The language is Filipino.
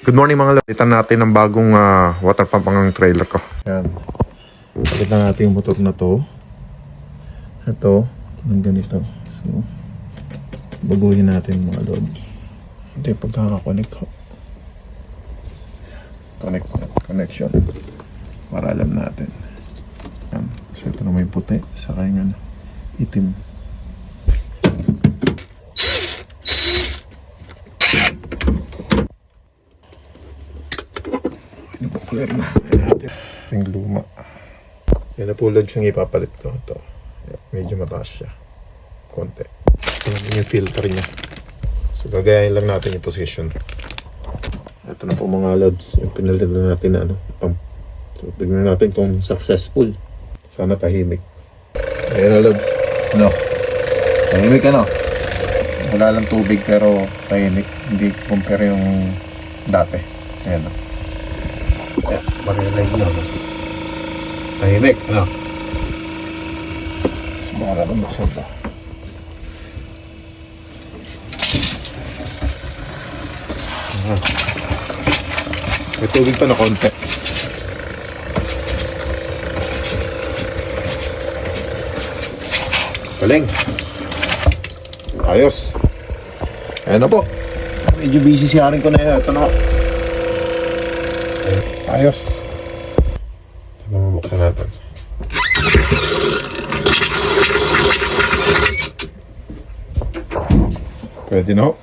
Good morning mga lord. Itan natin ang bagong water pump ang trailer ko. Yan. Pakita natin yung motor na to. Ito, ng ganito. So, baguhin natin mga lord. Ito yung pagkakakonect ko. Connection. Para alam natin. Yan. So, ito na may puti. Saka yung itim. Clear na. Yung luma. Yan na po loads yung ipapalit ko. Ito. Medyo mataas siya. Konti. Ito yung filter niya. So gagayain lang natin yung position. Ito na po mga loads. Yung pinalit na natin na pump. So tignan natin kung successful. Sana tahimik. Ayan na loads. Ano? Tahimik ano? Wala lang tubig pero tahimik. Hindi compare yung dati. Ayan na. Ayan, marinig na. Tahimik, ano? Tapos baka lang buksan pa. May tubig pa na konti. Galing. Ayos. Ayan na po. Medyo busy si Haring ko na yun. Ito na po. Ayos. Ito na mabuksan natin. Pwede na ho.